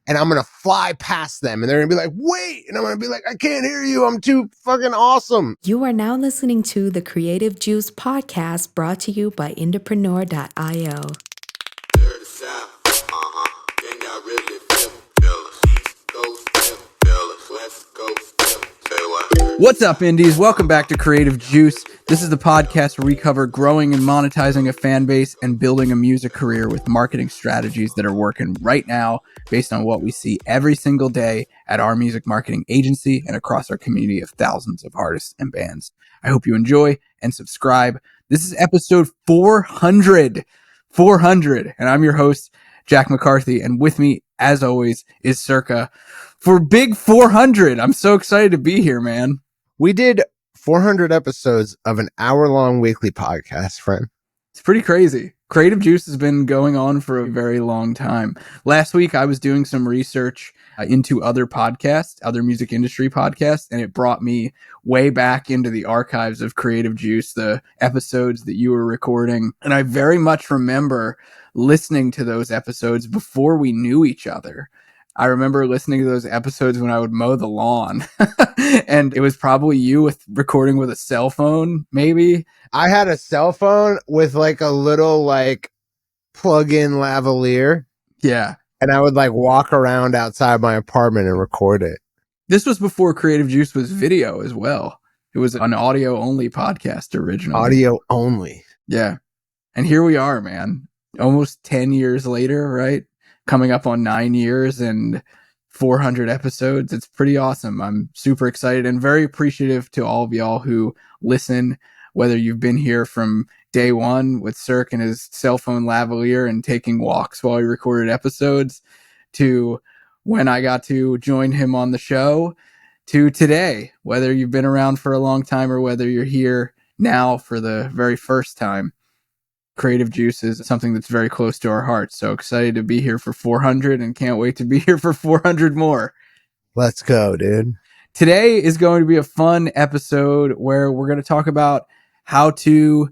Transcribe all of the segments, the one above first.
and I'm going to fly past them and they're going to be like, wait. And I'm going to be like, I can't hear you. I'm too fucking awesome. You are now listening to the Creative Juice podcast brought to you by IndiePRO.io. What's up, Indies? Welcome back to Creative Juice. This is the podcast where we cover growing and monetizing a fan base and building a music career with marketing strategies that are working right now based on what we see every single day at our music marketing agency and across our community of thousands of artists and bands. I hope you enjoy and subscribe. This is episode 400, and I'm your host, Jack McCarthy, and with me, as always, is Circa for Big 400. I'm so excited to be here, man. We did 400 episodes of an hour-long weekly podcast, friend. It's pretty crazy. Creative Juice has been going on for a very long time. Last week, I was doing some research into other podcasts, other music industry podcasts, and it brought me way back into the archives of Creative Juice, the episodes that you were recording. And I very much remember listening to those episodes before we knew each other. I remember listening to those episodes when I would mow the lawn and it was probably you with recording with a cell phone, maybe. I had a cell phone with like a little like plug-in lavalier. Yeah. And I would like walk around outside my apartment and record it. This was before Creative Juice was video as well. It was an audio only podcast originally. Audio only. Yeah. And here we are, man. Almost 10 years later, right? Coming up on 9 years and 400 episodes. It's pretty awesome. I'm super excited and very appreciative to all of y'all who listen, whether you've been here from day one with Cirque and his cell phone lavalier and taking walks while he recorded episodes, to when I got to join him on the show, to today, whether you've been around for a long time or whether you're here now for the very first time. Creative Juice is something that's very close to our hearts. So excited to be here for 400 and can't wait to be here for 400 more. Let's go, dude. Today is going to be a fun episode where we're going to talk about how to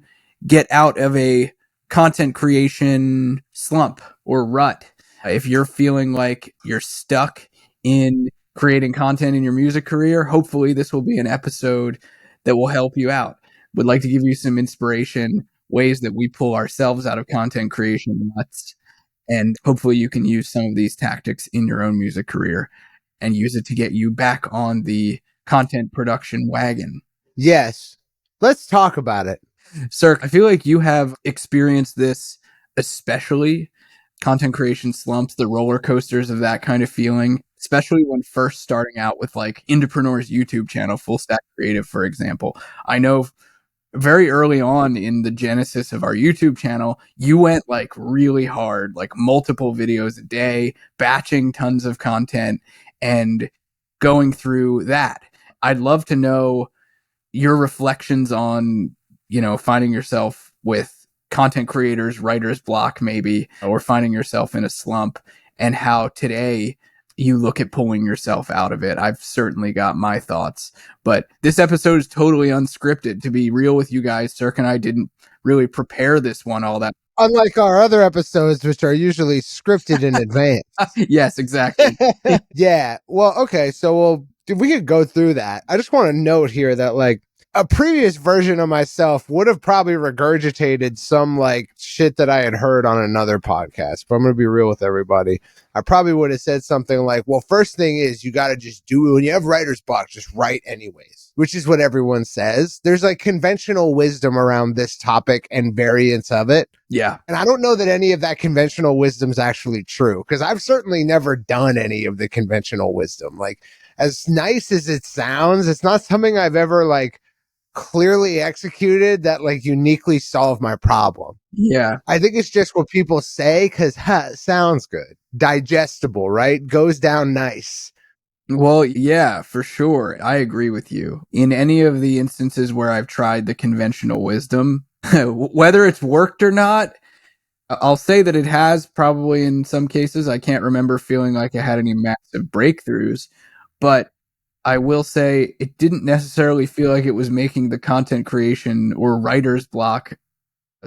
get out of a content creation slump or rut. If you're feeling like you're stuck in creating content in your music career, hopefully this will be an episode that will help you out. Would like to give you some inspiration, ways that we pull ourselves out of content creation ruts, and hopefully you can use some of these tactics in your own music career and use it to get you back on the content production wagon. Yes. Let's talk about it. Sir, I feel like you have experienced this, especially content creation slumps, the roller coasters of that kind of feeling, especially when first starting out with like IndiePRO's YouTube channel, Full Stack Creative, for example. I know very early on in the genesis of our YouTube channel, you went like really hard, like multiple videos a day, batching tons of content and going through that. I'd love to know your reflections on, finding yourself with content creators, writer's block maybe, or finding yourself in a slump, and how today you look at pulling yourself out of it. I've certainly got my thoughts, but this episode is totally unscripted. To be real with you guys, Cirque and I didn't really prepare this one all that. Unlike our other episodes, which are usually scripted in advance. Yes, exactly. Yeah. Well, okay. So we could go through that. I just want to note here that like a previous version of myself would have probably regurgitated some like shit that I had heard on another podcast. But I'm going to be real with everybody. I probably would have said something like, well, first thing is you got to just do it. When you have writer's block, just write anyways, which is what everyone says. There's like conventional wisdom around this topic and variants of it. Yeah. And I don't know that any of that conventional wisdom is actually true, because I've certainly never done any of the conventional wisdom. Like, as nice as it sounds, it's not something I've ever like clearly executed that like uniquely solved my problem. Yeah. I think it's just what people say because it sounds good. Digestible, right? Goes down nice. Well, yeah, for sure. I agree with you. In any of the instances where I've tried the conventional wisdom, whether it's worked or not, I'll say that it has probably in some cases. I can't remember feeling like I had any massive breakthroughs, but I will say it didn't necessarily feel like it was making the content creation or writer's block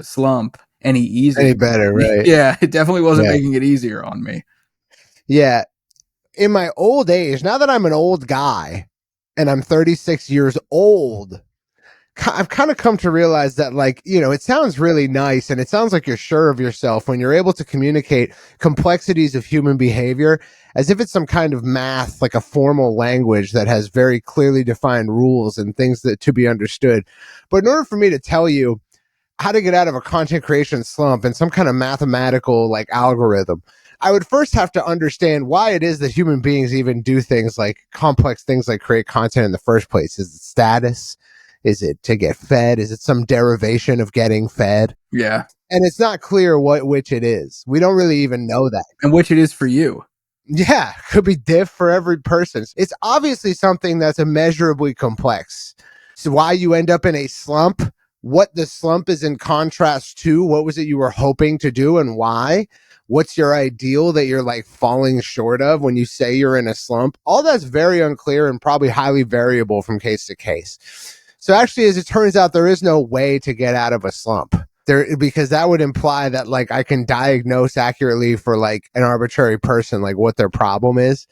slump any easier. Any better, right? Yeah, it definitely wasn't making it easier on me. Yeah. in my old age, now that I'm an old guy and I'm 36 years old, I've kind of come to realize that, like, you know, it sounds really nice and it sounds like you're sure of yourself when you're able to communicate complexities of human behavior as if it's some kind of math, like a formal language that has very clearly defined rules and things that to be understood. But in order for me to tell you how to get out of a content creation slump and some kind of mathematical like algorithm, I would first have to understand why it is that human beings even do things like complex things like create content in the first place. Is it status? Is it to get fed? Is it some derivation of getting fed? Yeah. And it's not clear which it is. We don't really even know that. And which it is for you. Yeah, could be diff for every person. It's obviously something that's immeasurably complex. So why you end up in a slump, what the slump is in contrast to, what was it you were hoping to do and why? What's your ideal that you're like falling short of when you say you're in a slump? All that's very unclear and probably highly variable from case to case. So actually, as it turns out, there is no way to get out of a slump there, because that would imply that like I can diagnose accurately for like an arbitrary person, like what their problem is,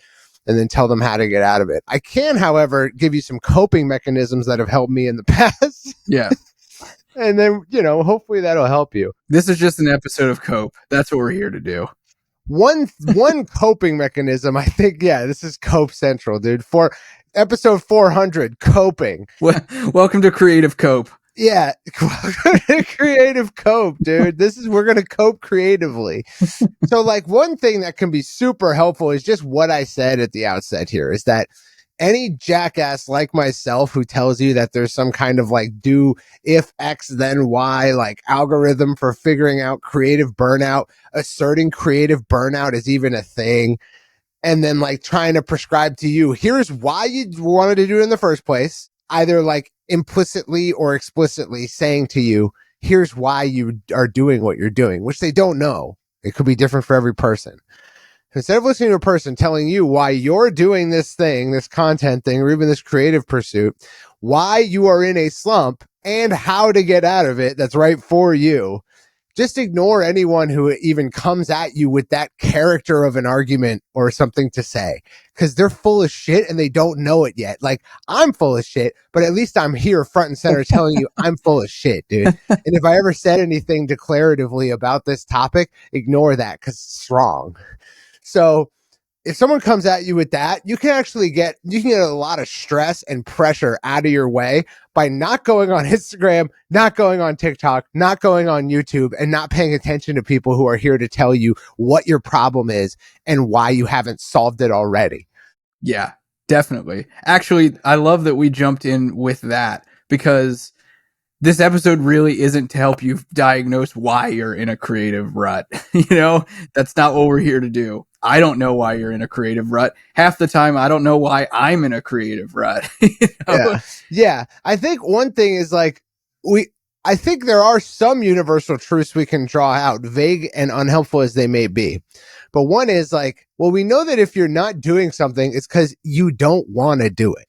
and then tell them how to get out of it. I can, however, give you some coping mechanisms that have helped me in the past. Yeah. And then, you know, hopefully that'll help you. This is just an episode of Cope. That's what we're here to do. One coping mechanism, I think, yeah, this is Cope Central, dude. For episode 400, coping. Welcome to Creative Cope. Yeah, creative cope, dude. We're going to cope creatively. So like one thing that can be super helpful is just what I said at the outset here is that any jackass like myself who tells you that there's some kind of like do if X then Y like algorithm for figuring out creative burnout, asserting creative burnout is even a thing, and then like trying to prescribe to you, here's why you wanted to do it in the first place, either like implicitly or explicitly saying to you, here's why you are doing what you're doing, which they don't know. It could be different for every person. Instead of listening to a person telling you why you're doing this thing, this content thing, or even this creative pursuit, why you are in a slump and how to get out of it that's right for you, just ignore anyone who even comes at you with that character of an argument or something to say, because they're full of shit and they don't know it yet. Like, I'm full of shit, but at least I'm here front and center telling you I'm full of shit, dude. And if I ever said anything declaratively about this topic, ignore that because it's wrong. So if someone comes at you with that, you can get a lot of stress and pressure out of your way by not going on Instagram, not going on TikTok, not going on YouTube, and not paying attention to people who are here to tell you what your problem is and why you haven't solved it already. Yeah, definitely. Actually, I love that we jumped in with that because this episode really isn't to help you diagnose why you're in a creative rut. You know, that's not what we're here to do. I don't know why you're in a creative rut. Half the time, I don't know why I'm in a creative rut. You know? Yeah. I think one thing is like, I think there are some universal truths we can draw out, vague and unhelpful as they may be. But one is like, well, we know that if you're not doing something, it's because you don't want to do it.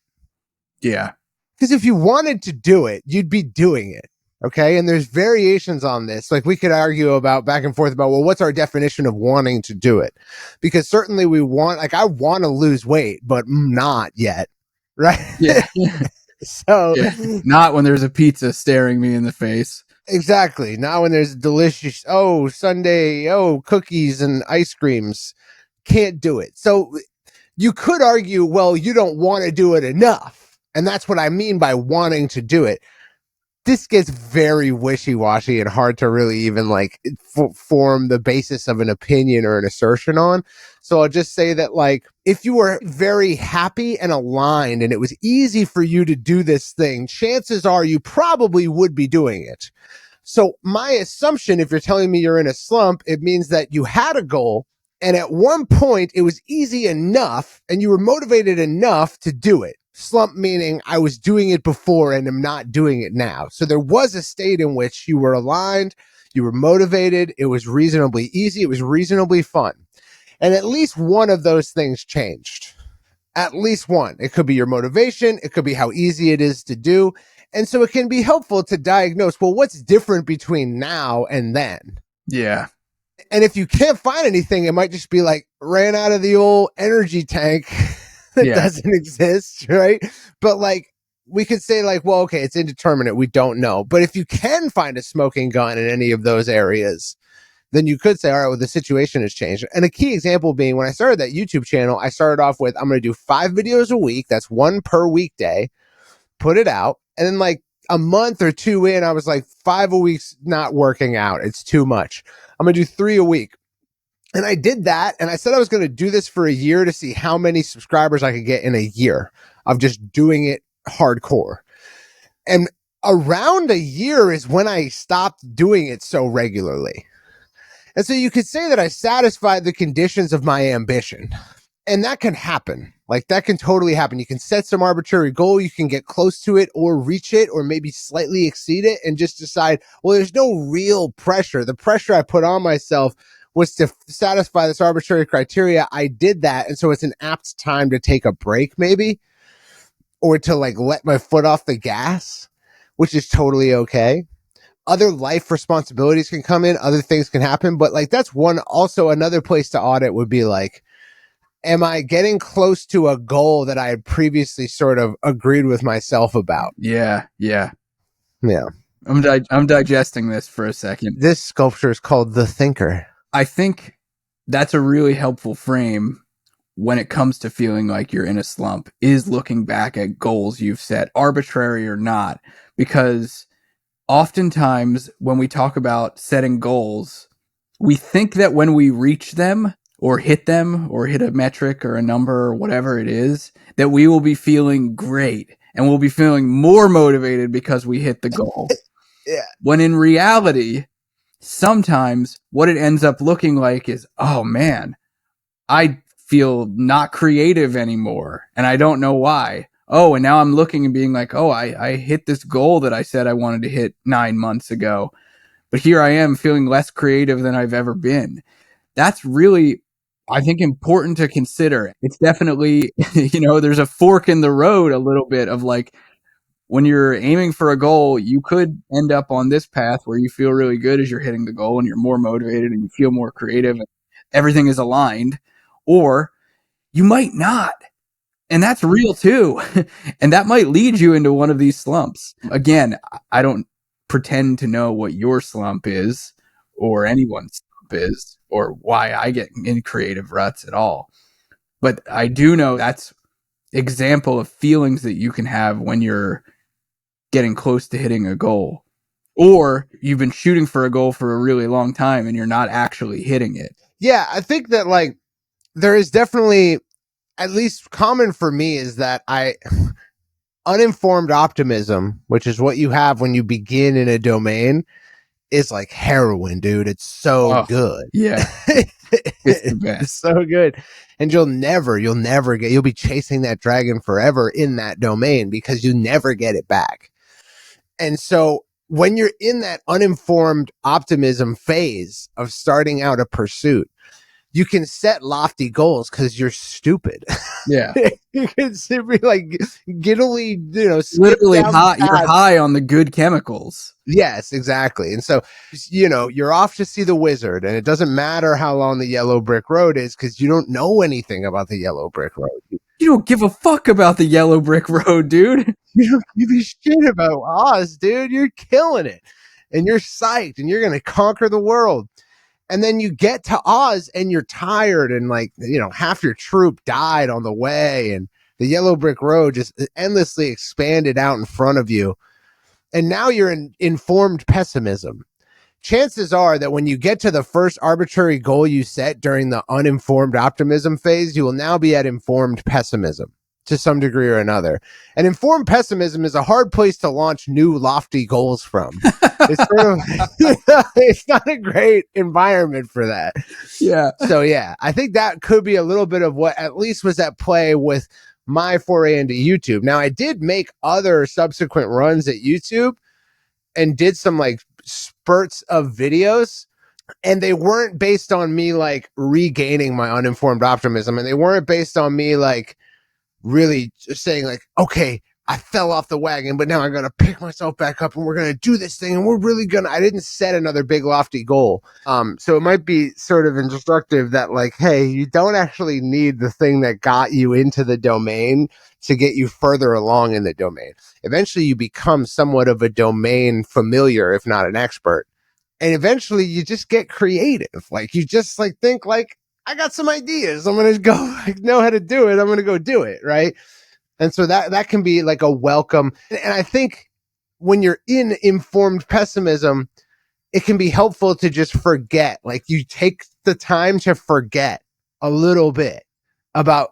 Yeah. Because if you wanted to do it, you'd be doing it. Okay. And there's variations on this. Like we could argue about back and forth about, well, what's our definition of wanting to do it? Because certainly I want to lose weight, but not yet. Right. Yeah. So not when there's a pizza staring me in the face. Exactly. Not when there's delicious, Sunday, cookies and ice creams. Can't do it. So you could argue, well, you don't want to do it enough. And that's what I mean by wanting to do it. This gets very wishy-washy and hard to really even like form the basis of an opinion or an assertion on. So I'll just say that like, if you were very happy and aligned and it was easy for you to do this thing, chances are you probably would be doing it. So my assumption, if you're telling me you're in a slump, it means that you had a goal and at one point it was easy enough and you were motivated enough to do it. Slump meaning I was doing it before and am not doing it now. So there was a state in which you were aligned, you were motivated, it was reasonably easy, it was reasonably fun. And at least one of those things changed. At least one. It could be your motivation, it could be how easy it is to do. And so it can be helpful to diagnose, well, what's different between now and then? Yeah. And if you can't find anything, it might just be like ran out of the old energy tank that doesn't exist, right? But like we could say like, well, okay, it's indeterminate. We don't know. But if you can find a smoking gun in any of those areas, then you could say, all right, well, the situation has changed. And a key example being when I started that YouTube channel, I started off with, I'm going to do 5 videos a week. That's 1 per weekday, put it out. And then like a month or 2 in, I was like, 5 a week's not working out. It's too much. I'm going to do 3 a week. And I did that. And I said I was going to do this for a year to see how many subscribers I could get in a year of just doing it hardcore. And around a year is when I stopped doing it so regularly. And so you could say that I satisfied the conditions of my ambition. And that can happen. Like that can totally happen. You can set some arbitrary goal. You can get close to it or reach it or maybe slightly exceed it and just decide, well, there's no real pressure. The pressure I put on myself was to satisfy this arbitrary criteria. I did that. And so it's an apt time to take a break maybe, or to like let my foot off the gas, which is totally okay. Other life responsibilities can come in, other things can happen, but like that's one, also another place to audit would be like, am I getting close to a goal that I had previously sort of agreed with myself about? Yeah. I'm digesting this for a second. This sculpture is called The Thinker. I think that's a really helpful frame when it comes to feeling like you're in a slump, is looking back at goals you've set, arbitrary or not, because oftentimes when we talk about setting goals, we think that when we reach them or hit a metric or a number or whatever it is, that we will be feeling great and we'll be feeling more motivated because we hit the goal. Yeah. When in reality, sometimes what it ends up looking like is, oh man, I feel not creative anymore and I don't know why. Oh, and now I'm looking and being like, oh, I hit this goal that I said I wanted to hit 9 months ago. But here I am feeling less creative than I've ever been. That's really, I think, important to consider. It's definitely, there's a fork in the road a little bit of like, when you're aiming for a goal, you could end up on this path where you feel really good as you're hitting the goal and you're more motivated and you feel more creative and everything is aligned. Or you might not. And that's real too. And that might lead you into one of these slumps. Again, I don't pretend to know what your slump is or anyone's slump is or why I get in creative ruts at all. But I do know that's example of feelings that you can have when you're getting close to hitting a goal. Or you've been shooting for a goal for a really long time and you're not actually hitting it. Yeah, I think that like there is definitely, at least common for me, is that uninformed optimism, which is what you have when you begin in a domain, is like heroin, dude. It's so good. Yeah. It's the best. It's so good. And you'll be chasing that dragon forever in that domain because you never get it back. And so when you're in that uninformed optimism phase of starting out a pursuit, you can set lofty goals because you're stupid. Yeah. You can simply like giddily, literally high, you're high on the good chemicals. Yes, exactly. And so, you're off to see the wizard, and it doesn't matter how long the yellow brick road is because you don't know anything about the yellow brick road. You don't give a fuck about the yellow brick road, dude. You don't give a shit about Oz, dude. You're killing it. And you're psyched, and you're going to conquer the world. And then you get to Oz and you're tired and like, half your troop died on the way and the yellow brick road just endlessly expanded out in front of you. And now you're in informed pessimism. Chances are that when you get to the first arbitrary goal you set during the uninformed optimism phase, you will now be at informed pessimism to some degree or another. And informed pessimism is a hard place to launch new lofty goals from. It's sort of, it's not a great environment for that. Yeah. So yeah, I think that could be a little bit of what at least was at play with my foray into YouTube. Now I did make other subsequent runs at YouTube and did some like spurts of videos, and they weren't based on me like regaining my uninformed optimism, and they weren't based on me like really saying like, okay, I fell off the wagon, but now I'm going to pick myself back up and we're going to do this thing. And we're really going to, I didn't set another big lofty goal. So it might be sort of instructive that like, hey, you don't actually need the thing that got you into the domain to get you further along in the domain. Eventually you become somewhat of a domain familiar, if not an expert. And eventually you just get creative. Like you just like think like, I got some ideas. I'm going to go, I know how to do it. I'm going to go do it. Right. And so that can be like a welcome. And I think when you're in informed pessimism, it can be helpful to just forget. Like you take the time to forget a little bit about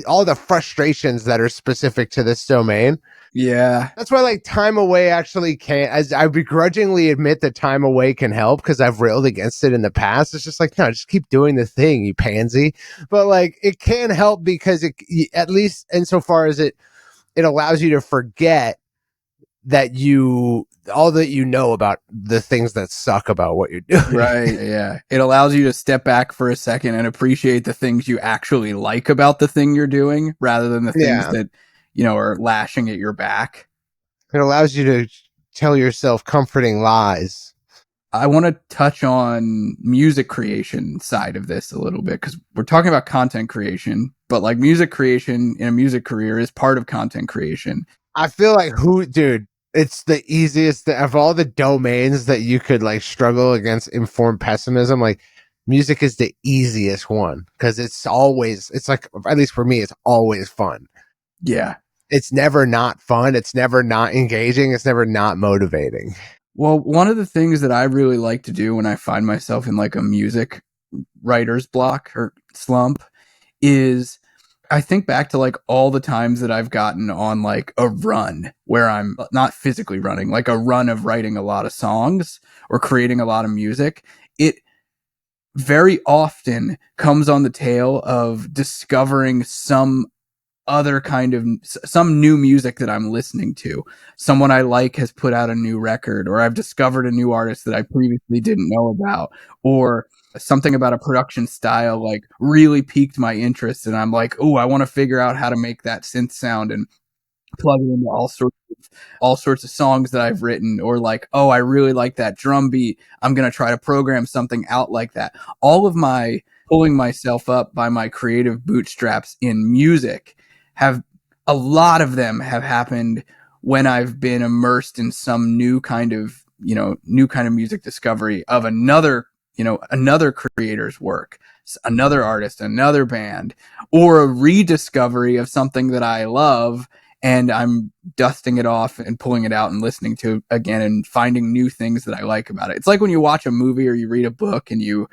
all the frustrations that are specific to this domain. Yeah. That's why like time away actually can't, as I begrudgingly admit that time away can help because I've railed against it in the past. It's just like, no, just keep doing the thing, you pansy. But like it can help because it, at least insofar as it allows you to forget that all that you know about the things that suck about what you're doing. Right. Yeah. It allows you to step back for a second and appreciate the things you actually like about the thing you're doing rather than the things that, are lashing at your back. It allows you to tell yourself comforting lies. I want to touch on music creation side of this a little bit because we're talking about content creation, but like music creation in a music career is part of content creation. I feel like dude, it's the easiest of all the domains that you could like struggle against informed pessimism. Like music is the easiest one because it's like, at least for me, it's always fun. Yeah. It's never not fun. It's never not engaging. It's never not motivating. Well, one of the things that I really like to do when I find myself in like a music writer's block or slump is I think back to like all the times that I've gotten on like a run where I'm not physically running, like a run of writing a lot of songs or creating a lot of music. It very often comes on the tail of discovering some new music that I'm listening to. Someone I like has put out a new record, or I've discovered a new artist that I previously didn't know about, or something about a production style like really piqued my interest. And I'm like, oh, I want to figure out how to make that synth sound and plug it into all sorts of songs that I've written, or like, oh, I really like that drum beat. I'm going to try to program something out like that. All of my pulling myself up by my creative bootstraps in music a lot of them have happened when I've been immersed in some new kind of music discovery of another creator's work, another artist, another band, or a rediscovery of something that I love. And I'm dusting it off and pulling it out and listening to it again and finding new things that I like about it. It's like when you watch a movie or you read a book and you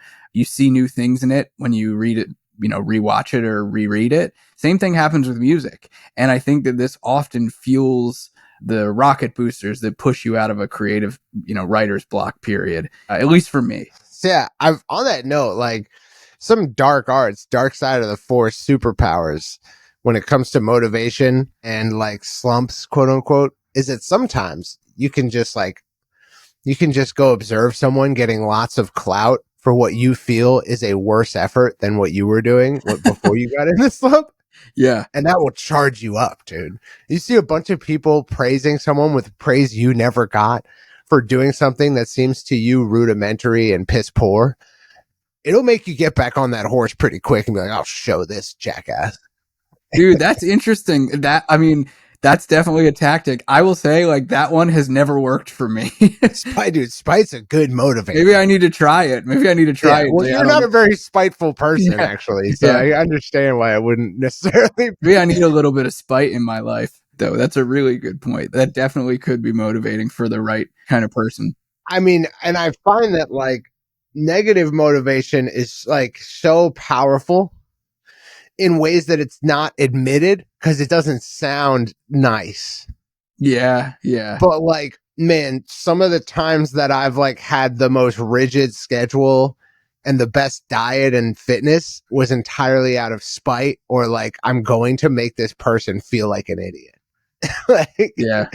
see new things in it when you read it, rewatch it or reread it. Same thing happens with music. And I think that this often fuels the rocket boosters that push you out of a creative, writer's block period, at least for me. So yeah, on that note, like some dark side of the force superpowers when it comes to motivation and like slumps, quote unquote, is that sometimes you can just go observe someone getting lots of clout for what you feel is a worse effort than what you were doing before you got in the slump. Yeah. And that will charge you up, dude. You see a bunch of people praising someone with praise you never got for doing something that seems to you rudimentary and piss poor. It'll make you get back on that horse pretty quick and be like, I'll show this jackass. Dude, that's interesting. That's definitely a tactic. I will say, like, that one has never worked for me. Spite's a good motivator. Maybe I need to try it. It. Well, you're not a very spiteful person, actually. So I understand why I wouldn't necessarily. Maybe I need a little bit of spite in my life, though. That's a really good point. That definitely could be motivating for the right kind of person. I mean, and I find that, like, negative motivation is, like, so powerful in ways that it's not admitted because it doesn't sound nice. Yeah, yeah. But like, man, some of the times that I've like had the most rigid schedule and the best diet and fitness was entirely out of spite or like, I'm going to make this person feel like an idiot. Like, yeah.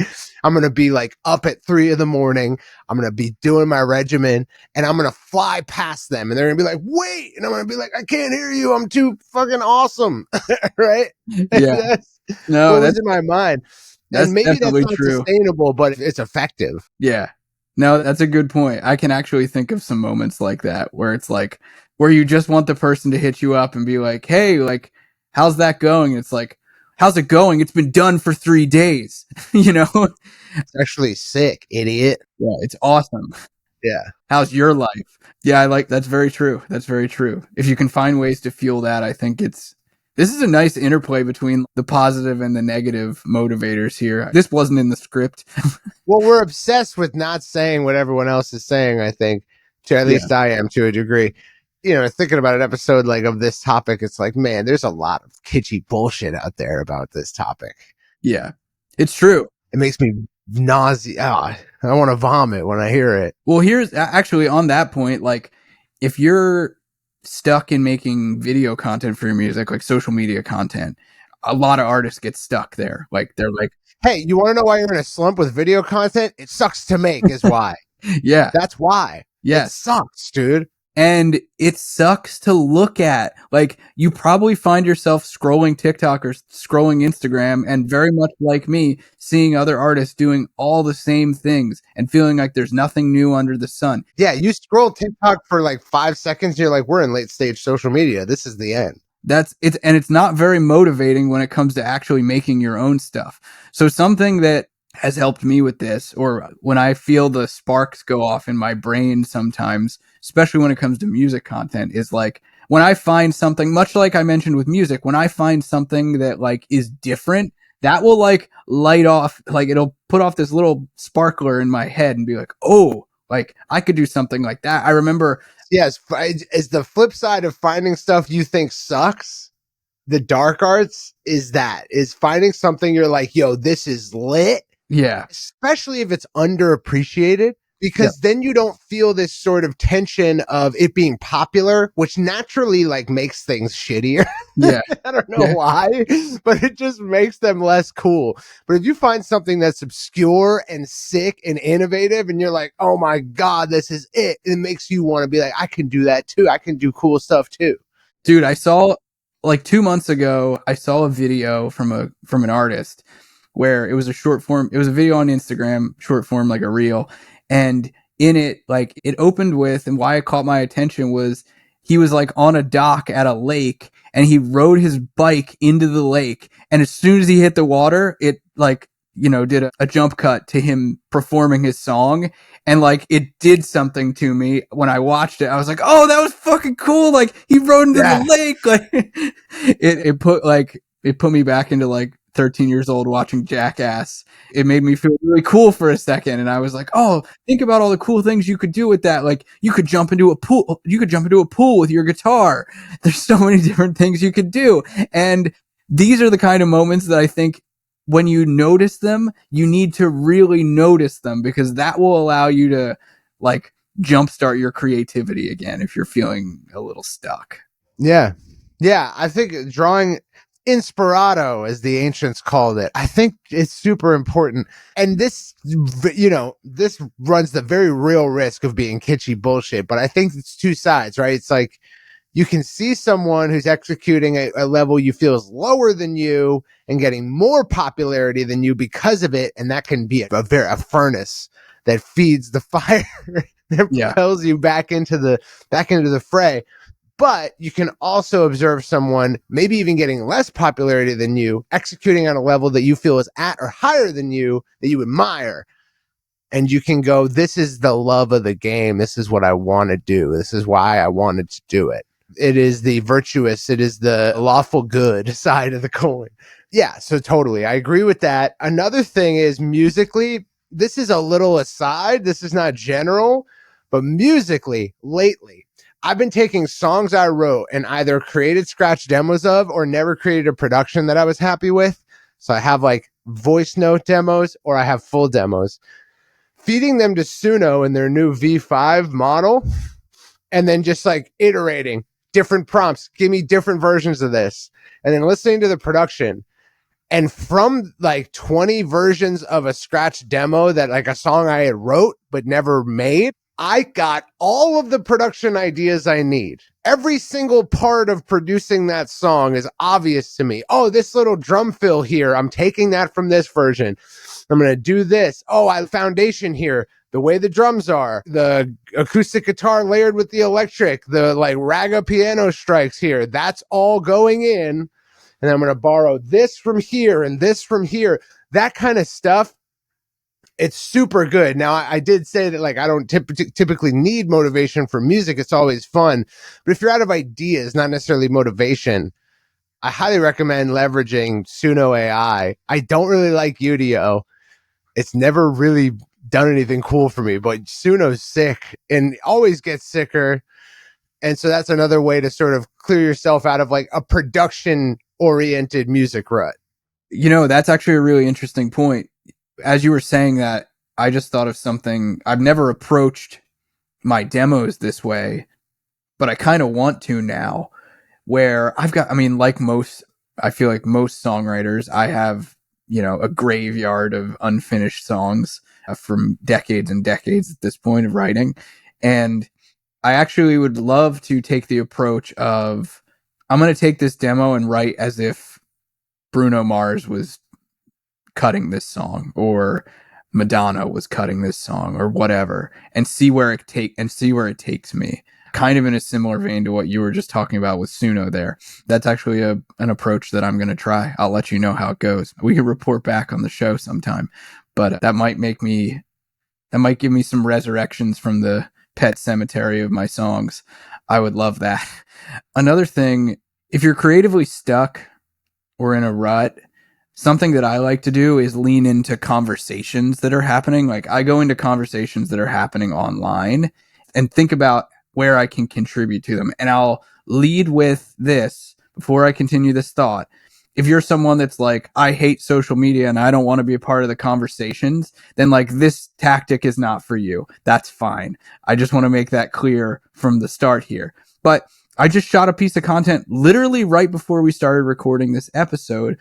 I'm going to be like up at 3 a.m. I'm going to be doing my regimen and I'm going to fly past them and they're going to be like, wait. And I'm going to be like, I can't hear you. I'm too fucking awesome. Right. Yeah. That's in my mind. That's And maybe that's definitely not true. sustainable, but it's effective. Yeah. No, that's a good point. I can actually think of some moments like that where it's like, where you just want the person to hit you up and be like, hey, like, how's that going? It's like, how's it going? It's been done for 3 days. You know? It's actually sick, idiot. Yeah, it's awesome. Yeah. How's your life? Yeah, that's very true. That's very true. If you can find ways to fuel that, I think this is a nice interplay between the positive and the negative motivators here. This wasn't in the script. Well, we're obsessed with not saying what everyone else is saying, I think. At least I am to a degree. You know, thinking about an episode like of this topic, it's like, man, there's a lot of kitschy bullshit out there about this topic. Yeah, it's true. It makes me nauseous. I want to vomit when I hear it. Well, here's actually on that point, like, if you're stuck in making video content for your music, like social media content, a lot of artists get stuck there. Like, they're like, hey, you want to know why you're in a slump with video content? It sucks to make is why. yeah, That's why. yes. It sucks, dude. And it sucks to look at. Like, you probably find yourself scrolling TikTok or scrolling Instagram, and very much like me, seeing other artists doing all the same things and feeling like there's nothing new under the sun. Yeah, you scroll TikTok for like 5 seconds, and you're like, we're in late stage social media. This is the end. It's not very motivating when it comes to actually making your own stuff. So something that has helped me with this, or when I feel the sparks go off in my brain sometimes, especially when it comes to music content, is like, when I find something, much like I mentioned with music, when I find something that like is different, that will like light off, like it'll put off this little sparkler in my head and be like, oh, like I could do something like that. I remember. Yes, is the flip side of finding stuff you think sucks. The dark arts is finding something you're like, yo, this is lit. Yeah. Especially if it's underappreciated, because then you don't feel this sort of tension of it being popular, which naturally like makes things shittier. Yeah. I don't know why, but it just makes them less cool. But if you find something that's obscure and sick and innovative and you're like, oh my God, this is it makes you want to be like, I can do that too. I can do cool stuff too. Dude, I saw like 2 months ago, I saw a video from an artist where it was a short form. It was a video on Instagram, short form, like a reel. And in it, like it opened with, and why it caught my attention was he was like on a dock at a lake and he rode his bike into the lake. And as soon as he hit the water, it like, you know, did a jump cut to him performing his song. And like, it did something to me when I watched it. I was like, oh, that was fucking cool. Like he rode into the lake. Like it put me back into like 13 years old watching Jackass. It made me feel really cool for a second. And I was like, oh, think about all the cool things you could do with that. Like you could jump into a pool. You could jump into a pool with your guitar. There's so many different things you could do. And these are the kind of moments that I think when you notice them, you need to really notice them, because that will allow you to like jumpstart your creativity again if you're feeling a little stuck. Yeah. Yeah. I think drawing inspirato, as the ancients called it, I think it's super important. And this, you know, this runs the very real risk of being kitschy bullshit, but I think it's two sides, right? It's like you can see someone who's executing a level you feel is lower than you and getting more popularity than you because of it. And that can be a furnace that feeds the fire that propels you back into the fray. But you can also observe someone maybe even getting less popularity than you, executing on a level that you feel is at or higher than you, that you admire. And you can go, this is the love of the game. This is what I want to do. This is why I wanted to do it. It is the virtuous, it is the lawful good side of the coin. Yeah, so totally. I agree with that. Another thing is musically, this is a little aside. This is not general, but musically, lately, I've been taking songs I wrote and either created scratch demos of or never created a production that I was happy with. So I have like voice note demos or I have full demos. Feeding them to Suno in their new V5 model and then just like iterating different prompts. Give me different versions of this. And then listening to the production. And from like 20 versions of a scratch demo that like a song I had wrote but never made, I got all of the production ideas I need. Every single part of producing that song is obvious to me. Oh, this little drum fill here, I'm taking that from this version. I'm going to do this. Oh, I foundation here. The way the drums are, the acoustic guitar layered with the electric, the like raga piano strikes here. That's all going in. And I'm going to borrow this from here and this from here. That kind of stuff. It's super good. Now, I did say that like I don't typically need motivation for music. It's always fun. But if you're out of ideas, not necessarily motivation, I highly recommend leveraging Suno AI. I don't really like Udio. It's never really done anything cool for me, but Suno's sick and always gets sicker. And so that's another way to sort of clear yourself out of like a production oriented music rut. You know, that's actually a really interesting point. As you were saying that, I just thought of something. I've never approached my demos this way, but I kind of want to now, where I've got, I mean, like most, I feel like most songwriters, I have, you know, a graveyard of unfinished songs from decades and decades at this point of writing. And I actually would love to take the approach of, I'm going to take this demo and write as if Bruno Mars was cutting this song, or Madonna was cutting this song, or whatever, and see where it takes me. Kind of in a similar vein to what you were just talking about with Suno there. That's actually an approach that I'm going to try. I'll let you know how it goes. We can report back on the show sometime, but that might give me some resurrections from the pet cemetery of my songs. I would love that. Another thing, if you're creatively stuck or in a rut, something that I like to do is lean into conversations that are happening. Like I go into conversations that are happening online and think about where I can contribute to them. And I'll lead with this before I continue this thought. If you're someone that's like, I hate social media and I don't want to be a part of the conversations, then like this tactic is not for you. That's fine. I just want to make that clear from the start here. But I just shot a piece of content literally right before we started recording this episode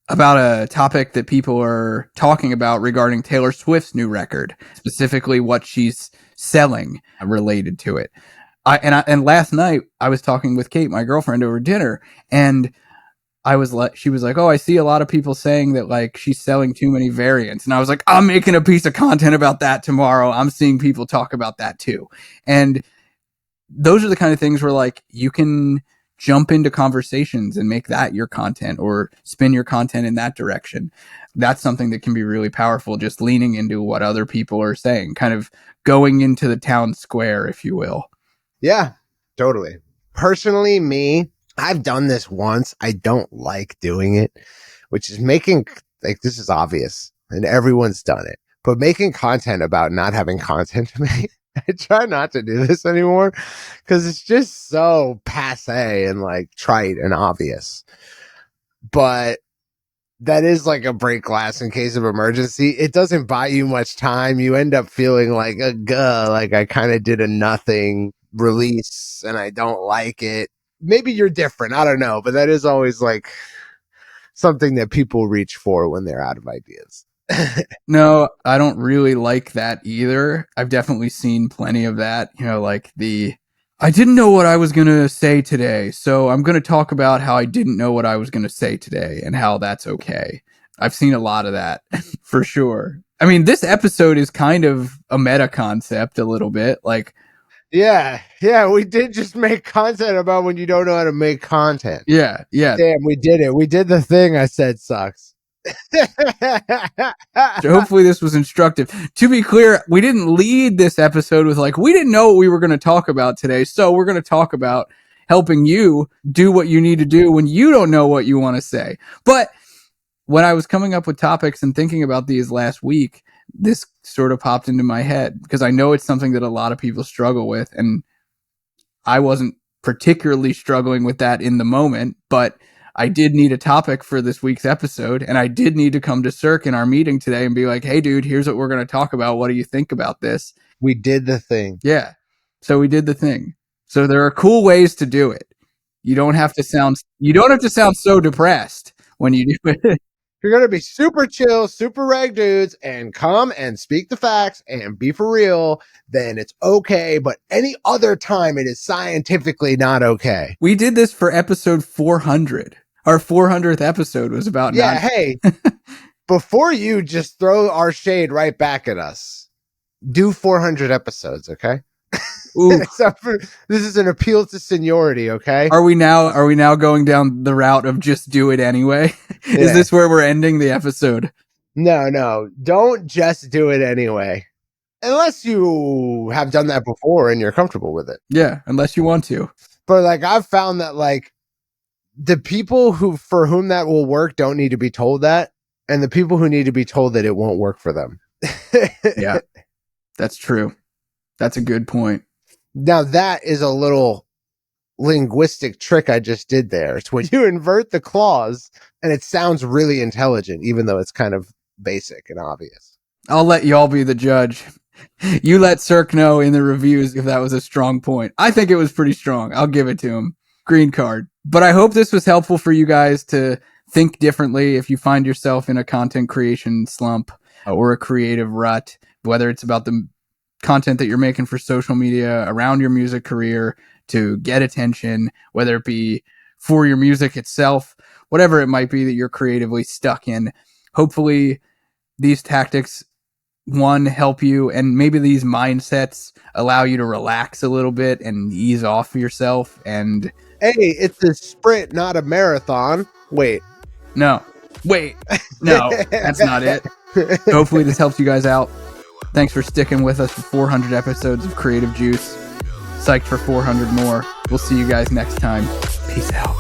about a topic that people are talking about regarding Taylor Swift's new record, specifically what she's selling related to it. And last night I was talking with Kate, my girlfriend, over dinner, and she was like, "Oh, I see a lot of people saying that like she's selling too many variants." And I was like, "I'm making a piece of content about that tomorrow. I'm seeing people talk about that too." And those are the kind of things where like you can jump into conversations and make that your content, or spin your content in that direction. That's something that can be really powerful, just leaning into what other people are saying, kind of going into the town square, if you will. Yeah, totally. Personally, me, I've done this once. I don't like doing it, which is making, like, this is obvious and everyone's done it, but making content about not having content to make. I try not to do this anymore because it's just so passe and like trite and obvious. But that is like a break glass in case of emergency. It doesn't buy you much time. You end up feeling like like I kind of did a nothing release and I don't like it. Maybe you're different. I don't know. But that is always like something that people reach for when they're out of ideas. No, I don't really like that either. I've definitely seen plenty of that, you know, like I didn't know what I was going to say today, so I'm going to talk about how I didn't know what I was going to say today and how that's okay. I've seen a lot of that for sure. I mean, this episode is kind of a meta concept a little bit, like, yeah, we did just make content about when you don't know how to make content. Yeah. Damn, we did it. We did the thing I said sucks. So hopefully this was instructive. To be clear, we didn't lead this episode with like, we didn't know what we were going to talk about today, so we're going to talk about helping you do what you need to do when you don't know what you want to say. But when I was coming up with topics and thinking about these last week, this sort of popped into my head because I know it's something that a lot of people struggle with, and I wasn't particularly struggling with that in the moment, but I did need a topic for this week's episode, and I did need to come to Cirque in our meeting today and be like, "Hey dude, here's what we're going to talk about. What do you think about this?" We did the thing. Yeah. So we did the thing. So there are cool ways to do it. You don't have to sound so depressed when you do it. you're going to be super chill, super rag dudes and come and speak the facts and be for real, then it's okay. But any other time, it is scientifically not okay. We did this for episode 400. Our 400th episode was about Yeah, hey, before you just throw our shade right back at us, do 400 episodes, okay? So this is an appeal to seniority, okay? Are we now going down the route of just do it anyway? Yeah. Is this where we're ending the episode? No, don't just do it anyway. Unless you have done that before and you're comfortable with it. Yeah, unless you want to. But like I've found that like the people for whom that will work don't need to be told that, and the people who need to be told that it won't work for them. Yeah. That's true. That's a good point. Now that is a little linguistic trick I just did there. It's when you invert the clause and it sounds really intelligent, even though it's kind of basic and obvious. I'll let y'all be the judge. You let Cirque know in the reviews if that was a strong point. I think it was pretty strong. I'll give it to him. Green card. But I hope this was helpful for you guys to think differently if you find yourself in a content creation slump or a creative rut, whether it's about the content that you're making for social media around your music career to get attention, whether it be for your music itself, whatever it might be that you're creatively stuck in. Hopefully these tactics, one, help you, and maybe these mindsets allow you to relax a little bit and ease off yourself. And hey, it's a sprint, not a marathon. Wait, no, that's not it. Hopefully this helps you guys out. Thanks for sticking with us for 400 episodes of Creative Juice. Psyched for 400 more. We'll see you guys next time. Peace out.